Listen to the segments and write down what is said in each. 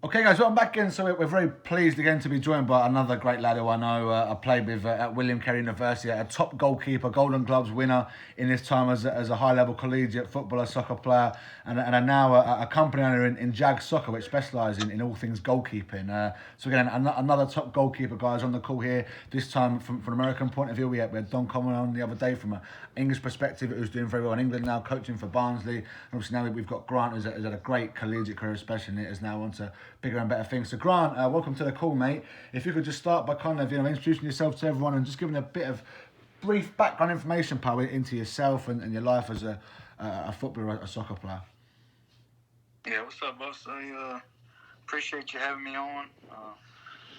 Okay, guys, well, I'm back again. So we're very pleased again to be joined by another great lad who I know I played with at William Carey University, a top goalkeeper, Golden Gloves winner in his time as a high-level collegiate footballer, soccer player, and now a company owner in JAG Soccer, which specialises in all things goalkeeping. So again, another top goalkeeper, guys, on the call here. This time from an American point of view, we had Don Coleman on the other day from an English perspective, who's doing very well in England now, coaching for Barnsley. And obviously now we've got Grant, who's had a great collegiate career, especially, and is now on to bigger and better things. So Grant, welcome to the call, mate. If you could just start by kind of introducing yourself to everyone and just giving a bit of brief background information, pal, into yourself and your life as a footballer, a soccer player. Yeah, what's up, boss? I appreciate you having me on.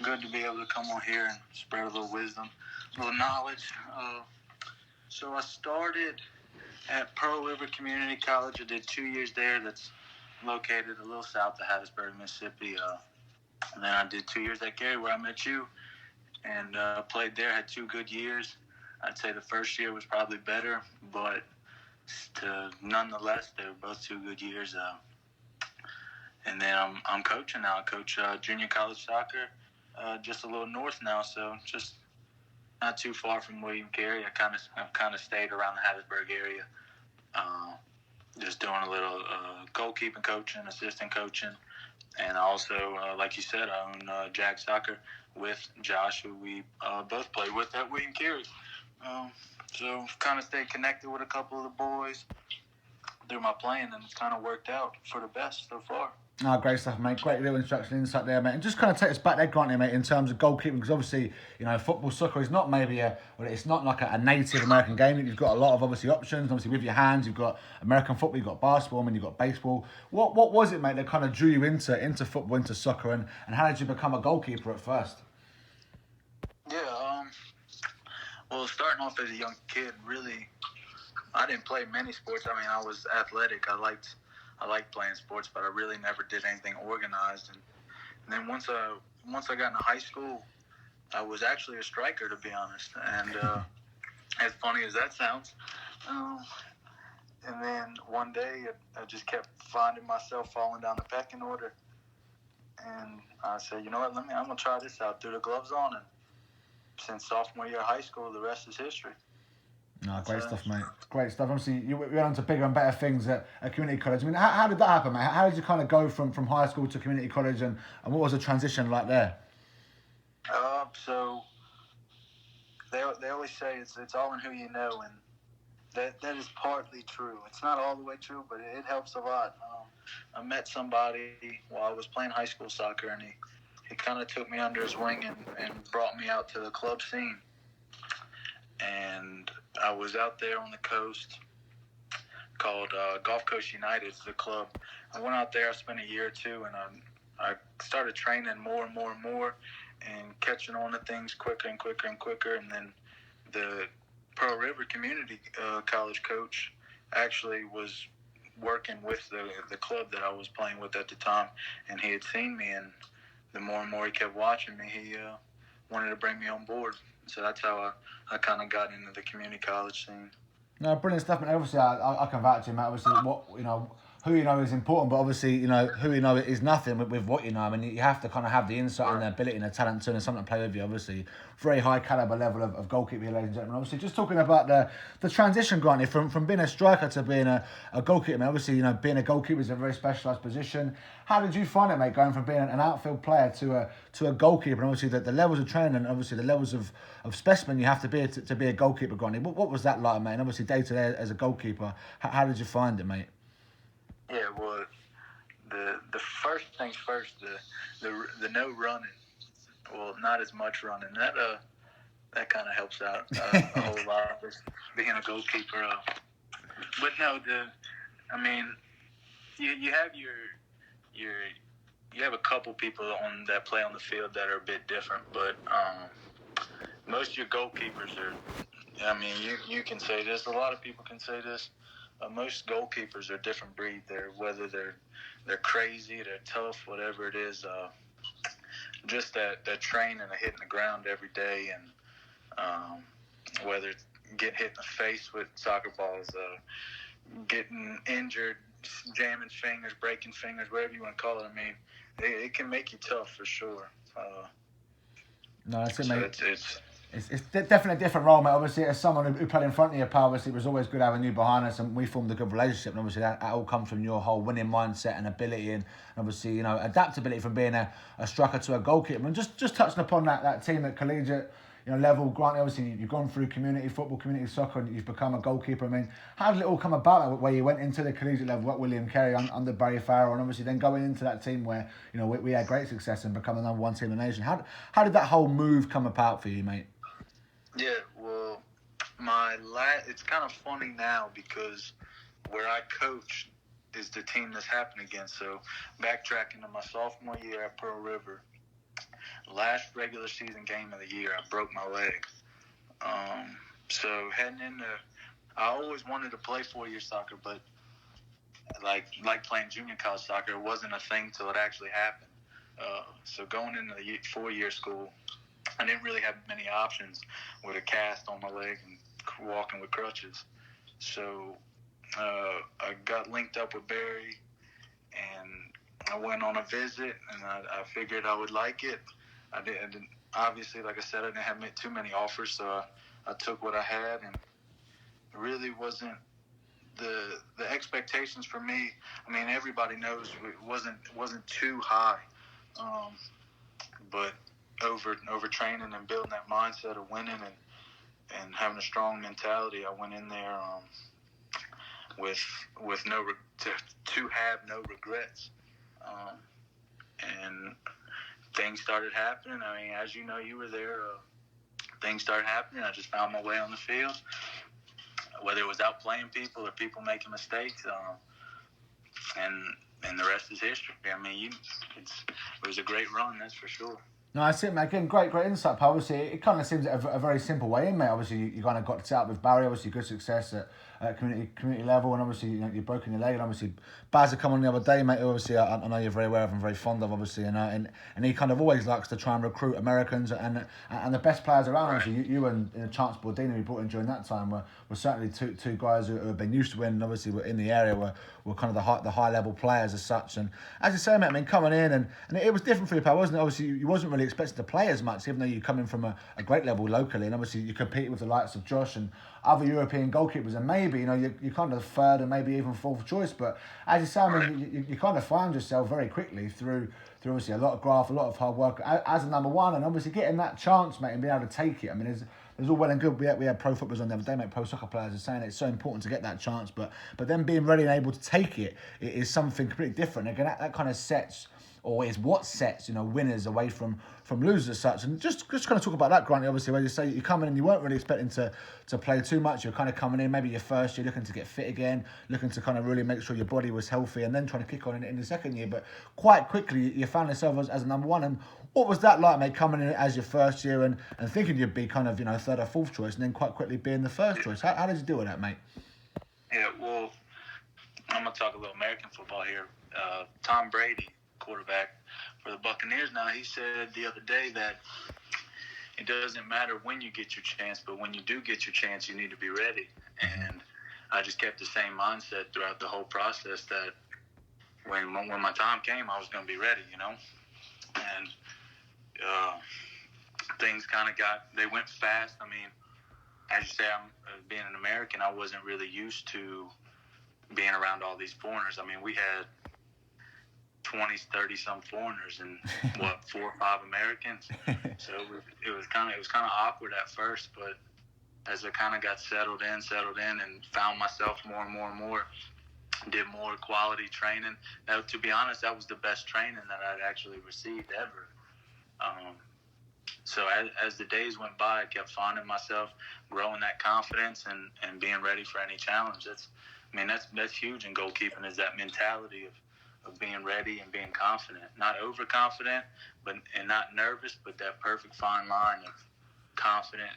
Good to be able to come on here and spread a little wisdom, a little knowledge. So I started at Pearl River Community College. I did 2 years there. That's located a little south of Hattiesburg, Mississippi. And then I did 2 years at Carey, where I met you, and played there. Had 2 good years. I'd say the first year was probably better, but nonetheless, they were both 2 good years. And then I'm coaching now. I coach junior college soccer, just a little north now, so just not too far from William Carey. I've kind of stayed around the Hattiesburg area, just doing a little goalkeeping coaching, assistant coaching, and also, like you said, I own JAG Soccer with Josh, who we both played with at William Carey. So kind of stayed connected with a couple of the boys through my playing, and it's kind of worked out for the best so far. Oh, great stuff, mate. Great little instruction insight there, mate. And just kind of take us back there, Grant, mate, in terms of goalkeeping, because obviously, football, soccer is not maybe it's not like a native American game. You've got a lot of obviously options. Obviously, with your hands, you've got American football, you've got basketball, you've got baseball. What was it, mate, that kind of drew you into football, into soccer, and how did you become a goalkeeper at first? Yeah, well, starting off as a young kid, really, I didn't play many sports. I mean, I was athletic. I liked playing sports, but I really never did anything organized. And then once I got into high school, I was actually a striker, to be honest. And as funny as that sounds, and then one day I just kept finding myself falling down the pecking order. And I said, you know what? I'm gonna try this out. Threw the gloves on, and since sophomore year of high school, the rest is history. No, great stuff, mate. Great stuff. Obviously, you went on to bigger and better things at community college. I mean, how did that happen, mate? How did you kind of go from high school to community college, and what was the transition like there? So they always say it's all in who you know, and that is partly true. It's not all the way true, but it helps a lot. I met somebody while I was playing high school soccer, and he kind of took me under his wing and brought me out to the club scene. And I was out there on the coast called Gulf Coast United, the club. I went out there, I spent a year or two, and I started training more and more and more and catching on to things quicker and quicker and quicker. And then the Pearl River Community College coach actually was working with the club that I was playing with at the time, and he had seen me, and the more and more he kept watching me, he wanted to bring me on board. So that's how I kind of got into the community college scene. No, brilliant stuff, mate. Obviously, I can vouch for you, mate. Obviously, who you know is important, but obviously, who you know is nothing with what you know. I mean, you have to kind of have the insight and the ability and the talent to, and something to play with you. Obviously, very high caliber level of goalkeeper, ladies and gentlemen. Obviously, just talking about the transition, granted, from being a striker to being a goalkeeper. Mate. Obviously, being a goalkeeper is a very specialised position. How did you find it, mate, going from being an outfield player to a goalkeeper? And obviously, the levels of training and obviously the levels of specimen you have to be to be a goalkeeper, granted. What was that like, mate? And obviously, day to day as a goalkeeper, how did you find it, mate? Yeah, well, the first things first, the no running. Well, not as much running. That kind of helps out a whole lot with being a goalkeeper. But no, you have you have a couple people that play on the field that are a bit different, but most of your goalkeepers are. I mean, you can say this. A lot of people can say this. Most goalkeepers are a different breed. Whether they're crazy, they're tough, whatever it is. Just that training and hitting the ground every day, and whether it's getting hit in the face with soccer balls, getting injured jamming fingers, breaking fingers, whatever you want to call it. I mean, it can make you tough for sure. No, that's it, So mate. it's It's definitely a different role, mate. Obviously, as someone who played in front of you, pal, obviously it was always good having you behind us, and we formed a good relationship. And obviously, that all comes from your whole winning mindset and ability, and obviously, you know, adaptability from being a striker to a goalkeeper. And just touching upon that team at Collegiate, you know, level. Granted, obviously, you've gone through community football, community soccer, and you've become a goalkeeper. I mean, how did it all come about? Where you went into the collegiate level at William Carey under Barry Farrell, and obviously then going into that team where you know we had great success and become the number one team in the nation. How did that whole move come about for you, mate? Yeah, well, it's kind of funny now because where I coach is the team that's happened against. So backtracking to my sophomore year at Pearl River, last regular season game of the year, I broke my leg. So heading into, I always wanted to play 4-year soccer, but like playing junior college soccer, it wasn't a thing till it actually happened. So going into the 4-year school, I didn't really have many options with a cast on my leg and walking with crutches. So I got linked up with Barry, and I went on a visit, and I figured I would like it. I didn't obviously, like I said, I didn't have too many offers, so I took what I had, and it really wasn't the expectations for me. I mean, everybody knows it wasn't too high, but over training and building that mindset of winning and having a strong mentality, I went in there with to have no regrets, and things started happening. I mean, as you know, you were there. Things started happening. I just found my way on the field, whether it was out playing people or people making mistakes, and the rest is history. I mean, it was a great run, that's for sure. No, I see, mate. Again, great insight, pal. Obviously, it kind of seems a very simple way in, mate. Obviously, you kind of got to set up with Barry. Obviously, good success at community level, and obviously, you know, you've broken your leg. And obviously, Baz had come on the other day, mate. Who obviously, I know you're very aware of and very fond of, obviously, and he kind of always likes to try and recruit Americans and the best players around. Right. Obviously, you and Chance Bordini, who brought in during that time, were certainly two guys who have been used to winning. Obviously, were in the area, were kind of the high level players as such. And as you say, mate, I mean, coming in and it was different for you, pal, wasn't it? Obviously, you wasn't really expected to play as much, even though you come in from a great level locally, and obviously you compete with the likes of Josh and other European goalkeepers, and maybe, you know, you're kind of third and maybe even fourth choice. But as you say, I mean, you kind of find yourself very quickly through obviously a lot of graft, a lot of hard work as a number one, and obviously getting that chance, mate, and being able to take it. I mean, there's all well and good. We had pro footballers on the other day, mate. Pro soccer players are saying it's so important to get that chance, but then being ready and able to take it is something completely different. Again, that kind of sets, or is what sets, you know, winners away from losers as such. And just kind of talk about that, Grant, obviously, where you say you come in and you weren't really expecting to play too much. You're kind of coming in, maybe your first year, looking to get fit again, looking to kind of really make sure your body was healthy, and then trying to kick on in the second year. But quite quickly, you found yourself as a number one. And what was that like, mate, coming in as your first year and thinking you'd be kind of, you know, third or fourth choice, and then quite quickly being the first choice? How did you deal with that, mate? Yeah, well, I'm going to talk a little American football here. Tom Brady, quarterback for the Buccaneers now, he said the other day that it doesn't matter when you get your chance, but when you do get your chance, you need to be ready. And I just kept the same mindset throughout the whole process that when my time came, I was going to be ready, you know. And things kind of they went fast. I mean, as you say, being an American, I wasn't really used to being around all these foreigners. I mean, we had 20, 30 some foreigners and 4 or 5 Americans. So it was kind of awkward at first, but as I kind of got settled in and found myself more and more, did more quality training. Now, to be honest, that was the best training that I'd actually received ever. So as the days went by, I kept finding myself growing that confidence and being ready for any challenge. That's huge in goalkeeping, is that mentality of being ready and being confident. Not overconfident, and not nervous, but that perfect fine line of confident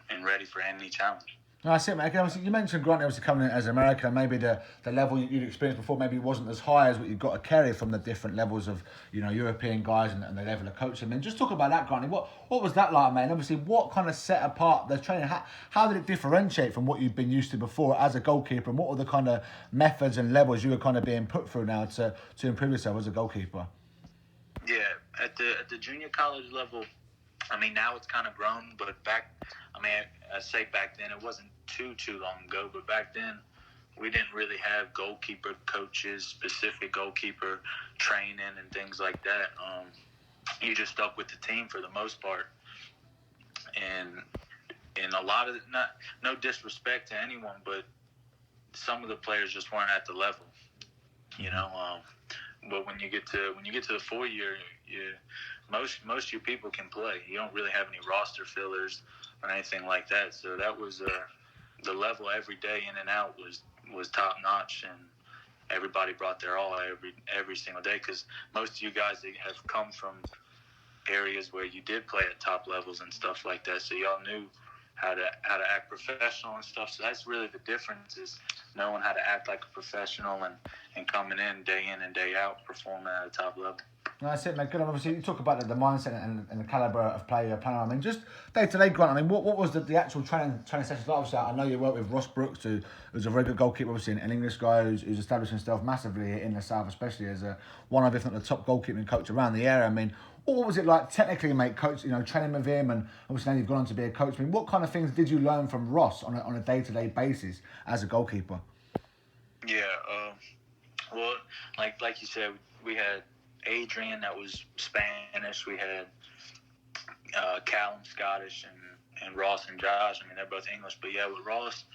and ready for any challenge. No, that's it, mate. Again, obviously, you mentioned Grant obviously coming in as American, and maybe the level you'd experienced before maybe wasn't as high as what you got to carry from the different levels of European guys and the level of coaching. I mean, just talk about that, Grant. What was that like, mate? And obviously, what kind of set apart the training? How did it differentiate from what you'd been used to before as a goalkeeper? And what were the kind of methods and levels you were kind of being put through now to improve yourself as a goalkeeper? Yeah, at the junior college level, I mean, now it's kind of grown, but I say back then, it wasn't too long ago, but back then, we didn't really have goalkeeper coaches, specific goalkeeper training and things like that. You just stuck with the team for the most part, and a lot of no disrespect to anyone, but some of the players just weren't at the level, you know. But when you get to the 4 year, most of your people can play. You don't really have any roster fillers or anything like that. So that was the level every day in and out was top notch, and everybody brought their all every single day. Because most of you guys have come from areas where you did play at top levels and stuff like that, so y'all knew how to act professional and stuff. So that's really the difference, is knowing how to act like a professional and coming in and day out performing at a top level. No, that's it, mate. Good. Obviously, you talk about the mindset and the calibre of player you're playing. I mean, just day-to-day, Grant, I mean, what was the actual training sessions like? Obviously, I know you worked with Ross Brooks, who's a very good goalkeeper, obviously, an English guy who's established himself massively in the South, especially as one of, if not the top goalkeeping coach around the area. I mean, what was it like technically, mate, training with him, and obviously now you've gone on to be a coach. I mean, what kind of things did you learn from Ross on a day-to-day basis as a goalkeeper? Yeah, well, like you said, we had Adrian, that was Spanish. We had Callum, Scottish, and Ross and Josh. I mean, they're both English. But yeah, with Ross,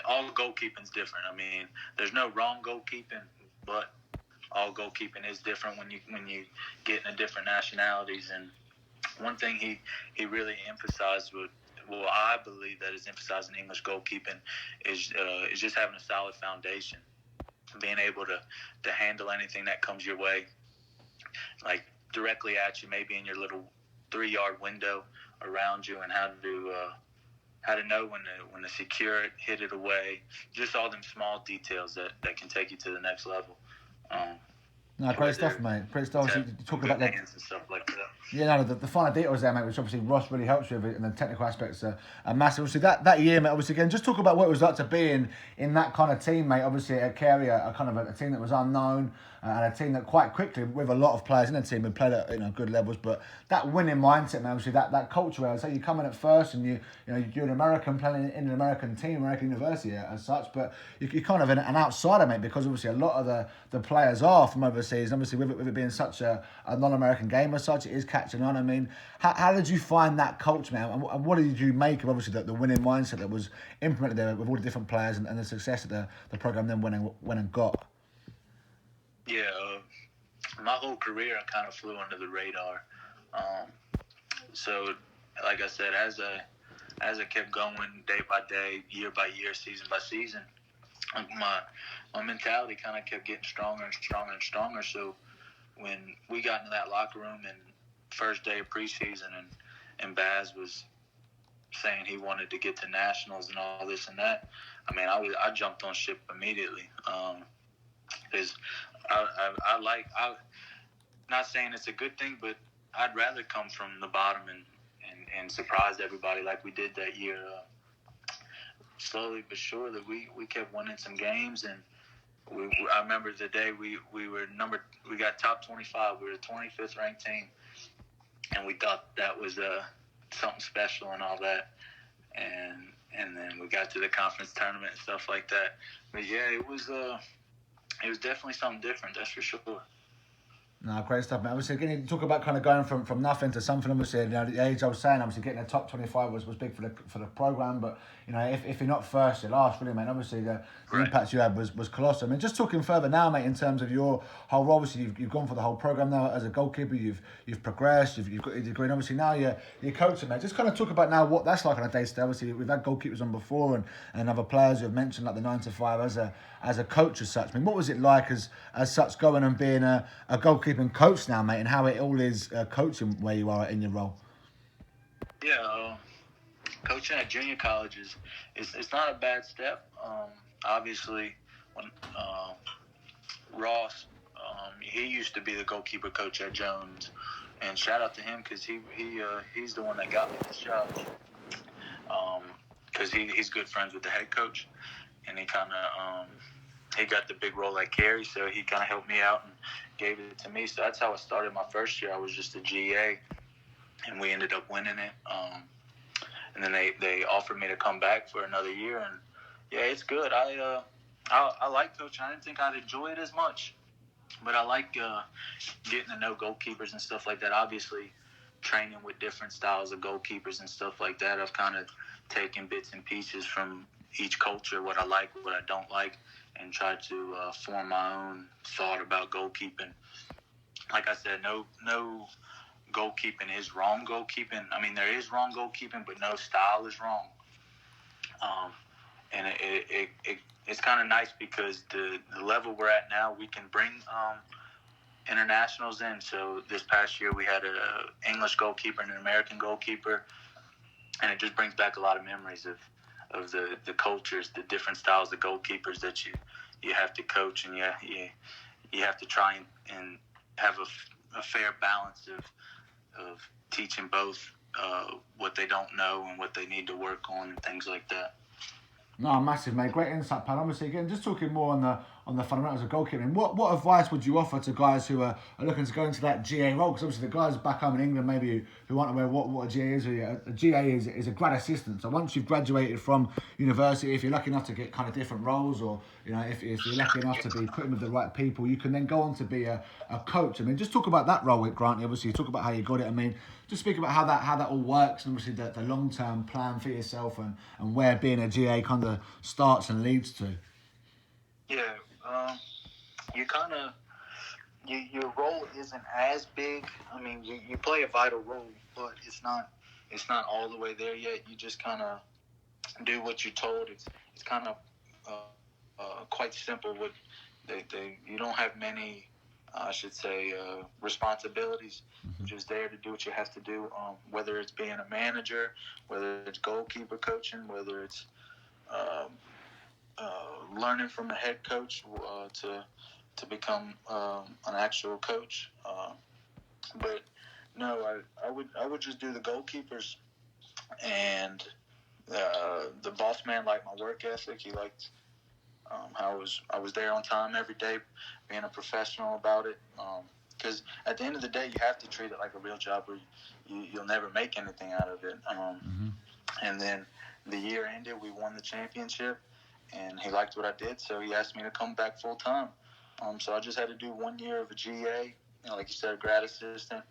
all goalkeeping's different. I mean, there's no wrong goalkeeping, but all goalkeeping is different when you get into different nationalities. And one thing he really emphasized I believe that is emphasized in English goalkeeping is just having a solid foundation, being able to handle anything that comes your way, like directly at you, maybe in your little 3-yard window around you, and how to know when to secure it, hit it away, just all them small details that can take you to the next level. No, great stuff, mate. Great stuff. You talk about that. And stuff like that. Yeah, no, the finer details there, mate, which obviously Ross really helps you with, and the technical aspects are massive. Obviously, that year, mate, obviously, again, just talk about what it was like to be in that kind of team, mate. Obviously, at Carey, a kind of a team that was unknown, and a team that quite quickly, with a lot of players in the team, had played at good levels. But that winning mindset, man, obviously, that culture where I say you come in at first, and you're an American playing in an American team, American university as such, but you're kind of an outsider, mate, because obviously a lot of the players are from overseas, and obviously with it being such a non-American game as such, it is catching on. I mean, how did you find that culture, man? And what did you make of obviously the winning mindset that was implemented there with all the different players and the success that the program then went and got? Yeah, my whole career I kind of flew under the radar. So, like I said, as I kept going day by day, year by year, season by season, my mentality kind of kept getting stronger and stronger and stronger. So when we got into that locker room and first day of preseason, and Baz was saying he wanted to get to nationals and all this and that, I mean, I jumped on ship immediately. Because I'm not saying it's a good thing, but I'd rather come from the bottom and surprise everybody like we did that year. Slowly but surely, we kept winning some games, and I remember the day we got top 25. We were the 25th ranked team, and we thought that was something special and all that. And then we got to the conference tournament and stuff like that. But yeah, it was definitely something different, that's for sure. No, great stuff, man. Obviously, again, you talk about kind of going from nothing to something. Obviously, the age I was saying, obviously getting a top 25 was big for the program. But if you're not first, you're last, really, mate. Obviously, the impact you had was colossal. I mean, just talking further now, mate, in terms of your whole role. Obviously, you've gone for the whole program now as a goalkeeper. You've progressed. You've got your degree, and obviously now you're coaching, mate. Just kind of talk about now what that's like on a day-to-day. Obviously, we've had goalkeepers on before, and other players who have mentioned like the 9 to 5 as a coach as such. I mean, what was it like as such going and being a goalkeeping coach now, mate, and how it all is coaching where you are in your role? Yeah, coaching at junior colleges it's not a bad step. Obviously, when Ross, he used to be the goalkeeper coach at Jones, and shout out to him because he's the one that got me this job. Because he's good friends with the head coach, and he kind of he got the big role at Carey, so he kind of helped me out and gave it to me. So that's how I started my first year. I was just a GA, and we ended up winning it. And then they offered me to come back for another year, and yeah, it's good. I like coaching. I didn't think I'd enjoy it as much, but I like getting to know goalkeepers and stuff like that. Obviously, training with different styles of goalkeepers and stuff like that. I've kind of taken bits and pieces from each culture, what I like, what I don't like, and tried to form my own thought about goalkeeping. Like I said, no goalkeeping is wrong goalkeeping. I mean, there is wrong goalkeeping, but no style is wrong. And it's kind of nice because the level we're at now, we can bring internationals in. So this past year we had an English goalkeeper and an American goalkeeper, and it just brings back a lot of memories of the cultures, the different styles of goalkeepers that you have to coach, and you have to try and have a fair balance of teaching both what they don't know and what they need to work on and things like that. No, massive, mate. Great insight, pal. Obviously, again, just talking more on the fundamentals of goalkeeping. What advice would you offer to guys who are looking to go into that GA role? Because obviously the guys back home in England maybe who aren't aware what a GA is. A GA is a grad assistant. So once you've graduated from university, if you're lucky enough to get kind of different roles, or if you're lucky enough to be put in with the right people, you can then go on to be a coach. I mean, just talk about that role with Grant. Obviously, talk about how you got it. I mean, just speak about how that all works, and obviously the long term plan for yourself and where being a GA kind of starts and leads to. Yeah, you kind of your role isn't as big. I mean, you play a vital role, but it's not all the way there yet. You just kind of do what you're told. It's kind of quite simple. You don't have many, I should say, responsibilities. You're just there to do what you have to do. Whether it's being a manager, whether it's goalkeeper coaching, whether it's learning from a head coach to become an actual coach. But no, I would just do the goalkeepers, and the boss man liked my work ethic. He liked how I was there on time every day, being a professional about it. Because at the end of the day, you have to treat it like a real job, or you'll never make anything out of it. And then the year ended, we won the championship, and he liked what I did, so he asked me to come back full time. So I just had to do 1 year of a GA, like you said, a grad assistant.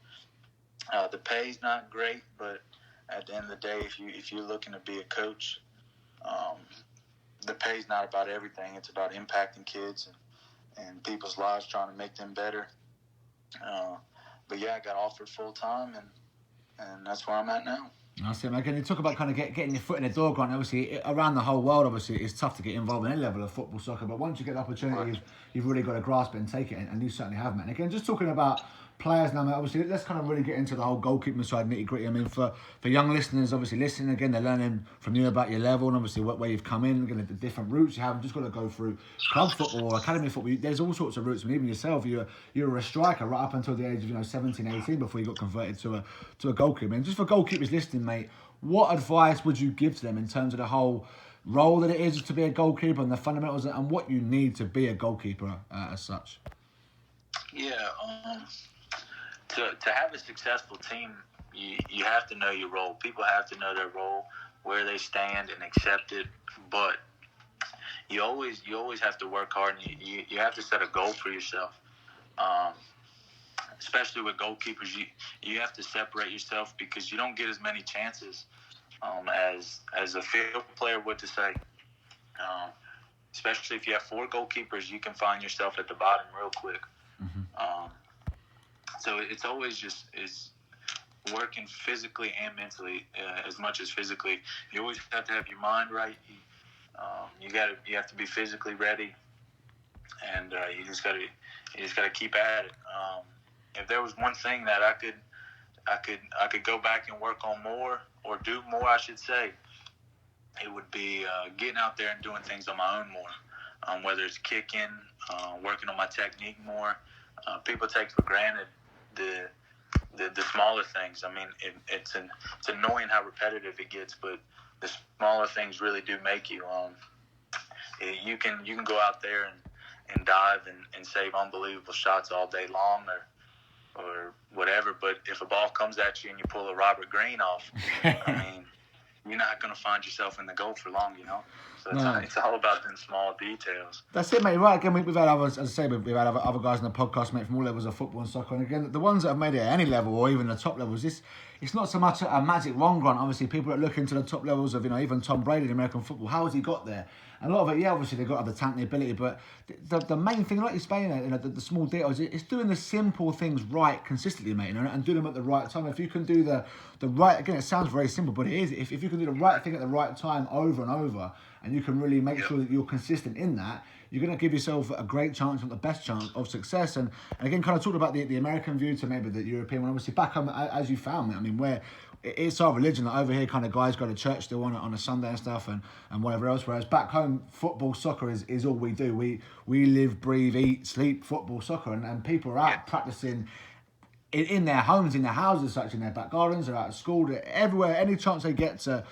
The pay's not great, but at the end of the day, if you're looking to be a coach, the pay's not about everything. It's about impacting kids and people's lives, trying to make them better. But yeah, I got offered full time, and that's where I'm at now. That's it, mate. Again, you talk about kind of getting your foot in the door, Grant. Obviously, around the whole world, obviously, it's tough to get involved in any level of football, soccer. But once you get the opportunity, you've really got to grasp it and take it, and you certainly have, man. Again, just talking about players now, mate. Obviously, let's kind of really get into the whole goalkeeping side, nitty gritty. I mean, for young listeners, obviously listening again, they're learning from you about your level and obviously where you've come in, again, the different routes you have. You've just got to go through club football or academy football. There's all sorts of routes. I mean, even yourself, you were a striker right up until the age of 17, 18 before you got converted to a goalkeeper. And just for goalkeepers listening, mate, what advice would you give to them in terms of the whole role that it is to be a goalkeeper and the fundamentals and what you need to be a goalkeeper as such? Yeah, to have a successful team, you have to know your role. People have to know their role, where they stand, and accept it. But you always have to work hard, and you have to set a goal for yourself. Especially with goalkeepers, you have to separate yourself because you don't get as many chances as a field player would to say. Especially if you have 4 goalkeepers, you can find yourself at the bottom real quick. So it's always just working physically and mentally as much as physically. You always have to have your mind right. You have to be physically ready, and you just got to keep at it. If there was one thing that I could I could go back and work on more, or do more, I should say, it would be getting out there and doing things on my own more. Whether it's kicking, working on my technique more. People take for granted the smaller things. I mean, it's annoying how repetitive it gets, but the smaller things really do make you. You can go out there and dive and save unbelievable shots all day long, or whatever. But if a ball comes at you and you pull a Robert Greene off, I mean, you're not going to find yourself in the goal for long, you know. So it's all about them small details. That's it, mate. Right, again, we've had others, as I say, we've had other guys on the podcast, mate, from all levels of football and soccer. And again, the ones that have made it at any level, or even the top levels, it's not so much a magic wand grant. Obviously, people that look into the top levels of, even Tom Brady in American football, how has he got there? And a lot of it, obviously they've got the talent, the ability, but the main thing, like you're saying, the small details, it's doing the simple things right consistently, mate, and doing them at the right time. If you can do the right, again, it sounds very simple, but it is. If you can do the right thing at the right time over and over, and you can really make sure that you're consistent in that, you're going to give yourself a great chance, the best chance of success. And again, kind of talked about the American view to maybe the European one. Obviously, back home, as you found, I mean, where it's our religion. Like over here, kind of guys go to church still on a Sunday and stuff, and whatever else. Whereas back home, football, soccer is all we do. We live, breathe, eat, sleep football, soccer, and people are out practicing in their homes, in their houses, such in their back gardens, they're out of school, everywhere. Any chance they get to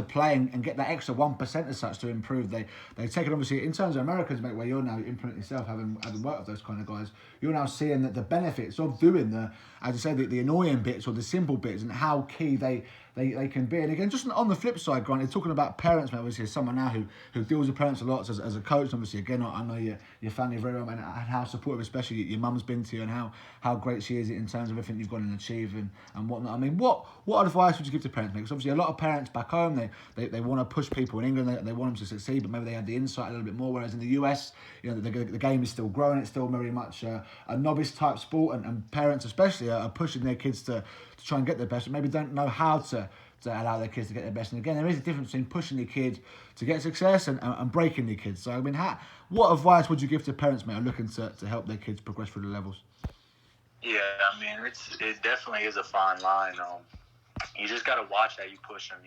play and get that extra 1% as such to improve, they take it. Obviously, in terms of Americans, mate, where you're now implementing yourself, having worked with those kind of guys, you're now seeing that the benefits of doing as I say, the annoying bits or the simple bits, and how key they can be. And again, just on the flip side, Grant, you're talking about parents, mate. Obviously, as someone now who deals with parents a lot as a coach. Obviously, again, I know your family very well, and how supportive, especially your mum's been to you, and how great she is in terms of everything you've gone and achieved and whatnot. I mean, what advice would you give to parents, mate? Because obviously, a lot of parents back home, they want to push people in England, they want them to succeed, but maybe they had the insight a little bit more. Whereas in the US, the game is still growing. It's still very much a novice type sport, and parents especially are pushing their kids to try and get their best, but maybe don't know how to allow their kids to get their best. And again, there is a difference between pushing your kid to get success and breaking your kids. So I mean, what advice would you give to parents, mate, who are looking to help their kids progress through the levels? Yeah, I mean, it definitely is a fine line. You just got to watch how you push them.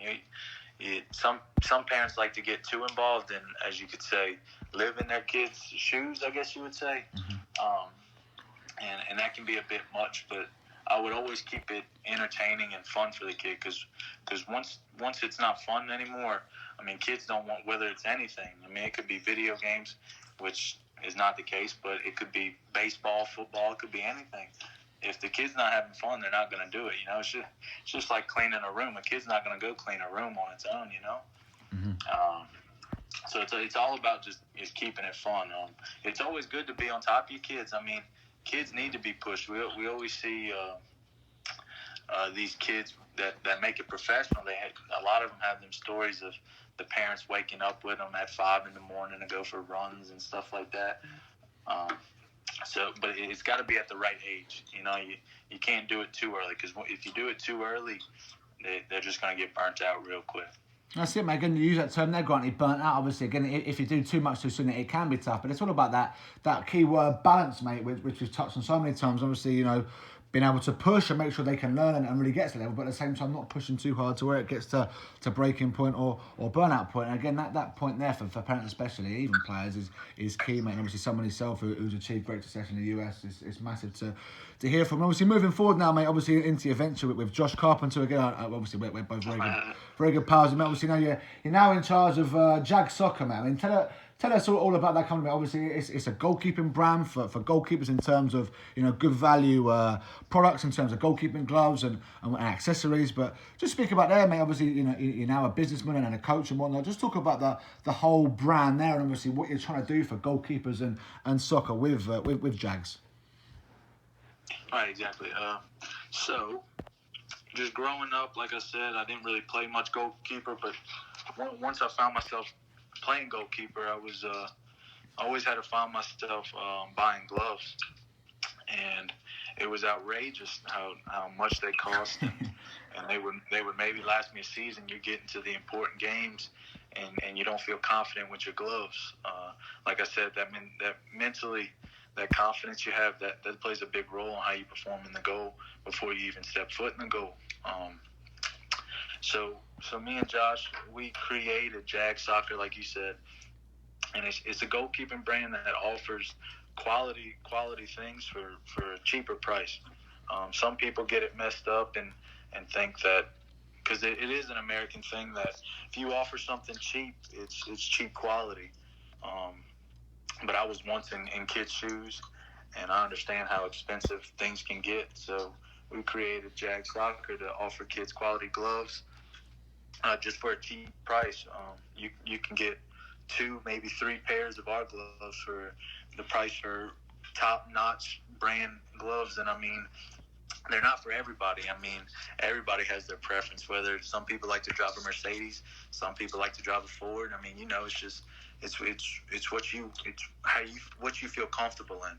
Some parents like to get too involved and, as you could say, live in their kids' shoes, I guess you would say. Mm-hmm. And that can be a bit much, but I would always keep it entertaining and fun for the kid, because once it's not fun anymore, I mean, kids don't want, whether it's anything. I mean, it could be video games, which is not the case, but it could be baseball, football, it could be anything. If the kid's not having fun, they're not going to do it. It's just like cleaning a room. A kid's not going to go clean a room on its own. Mm-hmm. So it's all about just keeping it fun. It's always good to be on top of your kids. I mean, kids need to be pushed. We always see these kids that make it professional. A lot of them have them stories of the parents waking up with them at 5 a.m. to go for runs and stuff like that. But it's got to be at the right age. You can't do it too early, because if you do it too early, they're just going to get burnt out real quick. That's it, mate. Again, you use that term there, Grant, burnt out. Obviously, again, if you do too much too soon, it can be tough. But it's all about that key word, balance, mate, which we've touched on so many times. Obviously, being able to push and make sure they can learn and really get to the level, but at the same time not pushing too hard to where it gets to breaking point or burnout point. And again, that point there for parents especially, even players, is key, mate. And obviously someone himself who's achieved great success in the US is massive to hear from. Obviously moving forward now, mate, obviously into your venture with Josh Carpenter again. Obviously we're both very good pals. And obviously now you're now in charge of JAG Soccer, man. I mean, tell us all about that company. Obviously, it's a goalkeeping brand for goalkeepers in terms of good value products in terms of goalkeeping gloves and accessories. But just speak about there, mate. Obviously, you're now a businessman and a coach and whatnot. Just talk about the whole brand there, and obviously what you're trying to do for goalkeepers and soccer with Jags. Right, exactly. So just growing up, like I said, I didn't really play much goalkeeper, but once I found myself playing goalkeeper, I always had to find myself buying gloves, and it was outrageous how much they cost, and they would maybe last me a season. You get into the important games, and you don't feel confident with your gloves. Like I said, that mentally that confidence you have, that plays a big role in how you perform in the goal before you even step foot in the goal. So me and Josh, we created JAG Soccer, like you said, and it's a goalkeeping brand that offers quality things for a cheaper price. Some people get it messed up and think that, because it is an American thing, that if you offer something cheap, it's cheap quality. But I was once in kids' shoes, and I understand how expensive things can get. So we created JAG Soccer to offer kids quality gloves just for a cheap price. You can get 2, maybe 3 pairs of our gloves for the price for top-notch brand gloves. And I mean, they're not for everybody. I mean, everybody has their preference. Whether some people like to drive a Mercedes, some people like to drive a Ford. I mean, it's just it's what you feel comfortable in.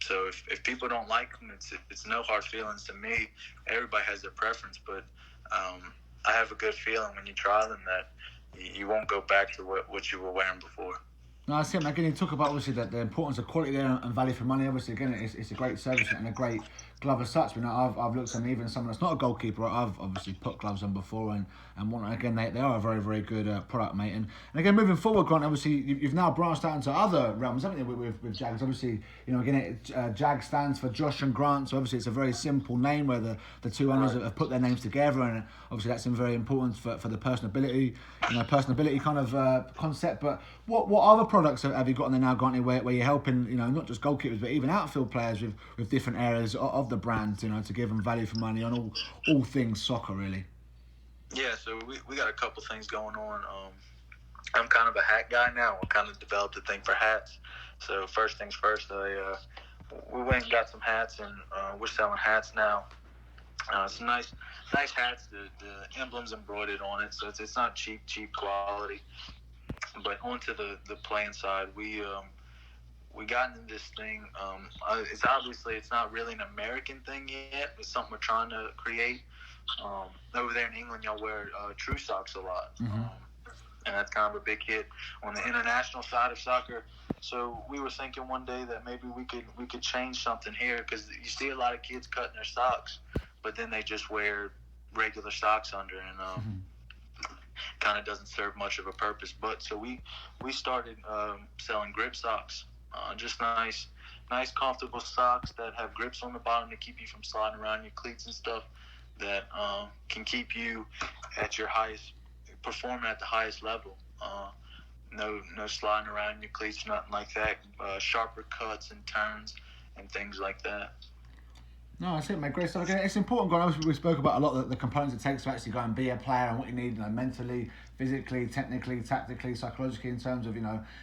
So if people don't like them, it's no hard feelings to me. Everybody has their preference, but I have a good feeling when you try them that you won't go back to what you were wearing before. No, I see. Again, you talk about obviously that the importance of quality there and value for money. Obviously, again, it's a great service and a great glove as such. But I've looked at them, even someone that's not a goalkeeper, I've obviously put gloves on before and whatnot. Again, they are a very, very good product, mate. And again, moving forward, Grant, obviously you've now branched out into other realms, haven't you, with JAGs? Obviously, again, JAG stands for Josh and Grant, so obviously it's a very simple name where the two owners have put their names together, and obviously that's very important for the personability kind of concept. But what other products have you got on there now, Grant, where you're helping, not just goalkeepers, but even outfield players with different areas of the brand, to give them value for money on all things soccer, really? Yeah, so we got a couple things going on. I'm kind of a hat guy now. We kind of developed a thing for hats. So first things first, we went and got some hats, and we're selling hats now. Some nice hats. The emblems embroidered on it, so it's not cheap quality. But onto the playing side, we got into this thing. It's not really an American thing yet. It's something we're trying to create. Over there in England, y'all wear true socks a lot. Mm-hmm. And that's kind of a big hit on the international side of soccer. So we were thinking one day that maybe we could change something here, because you see a lot of kids cutting their socks, but then they just wear regular socks under, and kind of doesn't serve much of a purpose. But so we started selling grip socks, just nice comfortable socks that have grips on the bottom to keep you from sliding around your cleats and stuff, that can keep you at your highest, performing at the highest level. No sliding around your cleats, nothing like that. Sharper cuts and turns and things like that. No, that's it, mate. Great stuff. Again, it's important, Grant. Obviously, we spoke about a lot of the components it takes to actually go and be a player, and what you need, mentally, physically, technically, tactically, psychologically, in terms of,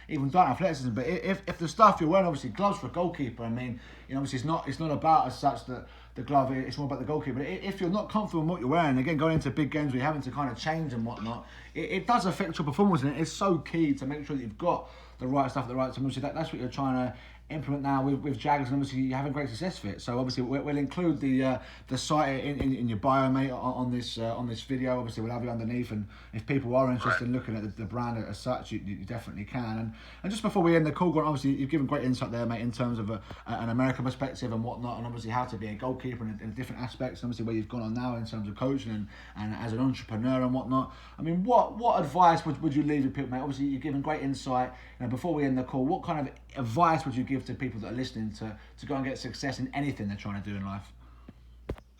even diet athleticism. But if the stuff you're wearing, obviously, gloves for a goalkeeper, I mean, obviously it's not about as such that the glove, it's more about the goalkeeper. But if you're not comfortable in what you're wearing, again, going into big games where you're having to kind of change and whatnot, it does affect your performance, and it's so key to make sure that you've got the right stuff at the right time. Obviously, that's what you're trying to implement now with JAGs, and obviously you're having great success with it. So obviously we'll include the site in your bio, mate, on this video. Obviously we'll have it underneath, and if people are interested in looking at the brand as such, you definitely can. And just before we end the call, Grant, obviously you've given great insight there, mate, in terms of an American perspective and whatnot, and obviously how to be a goalkeeper in different aspects, and obviously where you've gone on now in terms of coaching and as an entrepreneur and whatnot. I mean, what advice would you leave with people, mate? Obviously you've given great insight. Before we end the call, what kind of advice would you give to people that are listening to go and get success in anything they're trying to do in life?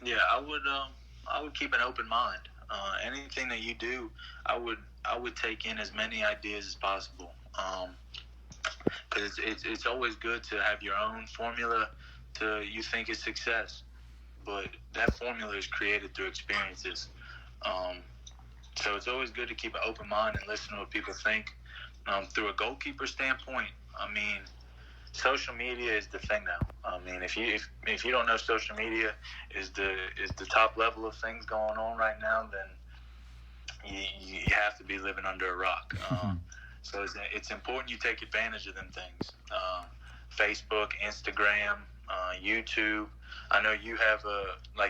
Yeah, I would keep an open mind. Anything that you do, I would take in as many ideas as possible. Because it's always good to have your own formula you think is success, but that formula is created through experiences. So it's always good to keep an open mind and listen to what people think. Through a goalkeeper standpoint, I mean, social media is the thing now. I mean, if you don't know social media is the top level of things going on right now, then you have to be living under a rock. So it's important you take advantage of them things. Facebook, Instagram, YouTube. I know you have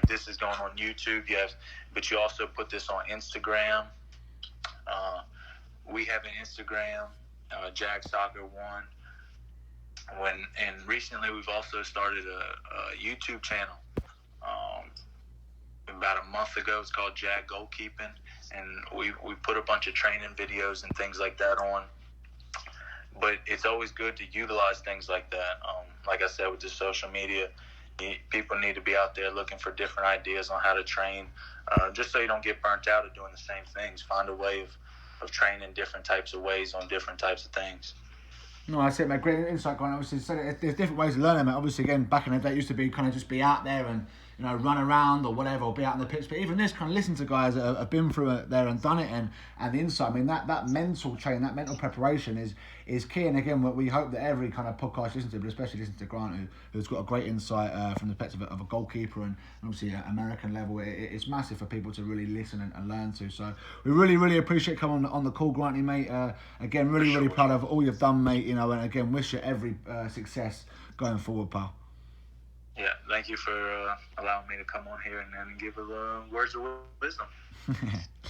this is going on YouTube. But you also put this on Instagram. We have an Instagram, JAG Soccer 1. And recently we've also started a YouTube channel. About a month ago, it's called JAG Goalkeeping, and we put a bunch of training videos and things like that on. But it's always good to utilize things like that. Like I said, with the social media, people need to be out there looking for different ideas on how to train, just so you don't get burnt out of doing the same things. Find a way of training different types of ways on different types of things. No, that's it, mate. Great insight, Grant. Obviously, so there's different ways of learning, mate. Obviously, again, back in the day, it used to be kind of just be out there and, you know, run around or whatever, or be out in the pitch. But even this, kind of listen to guys that have been through it there and done it, and the insight. I mean, that mental training, that mental preparation is key. And again, we hope that every kind of podcast you listen to, but especially listen to Grant, who's got a great insight from the perspective of a goalkeeper and obviously at American level. It's massive for people to really listen and learn to. So we really appreciate coming on the call, Granty, mate. Again, really proud of all you've done, mate. You know, and again, wish you every success going forward, pal. Yeah, thank you for allowing me to come on here and give words of wisdom.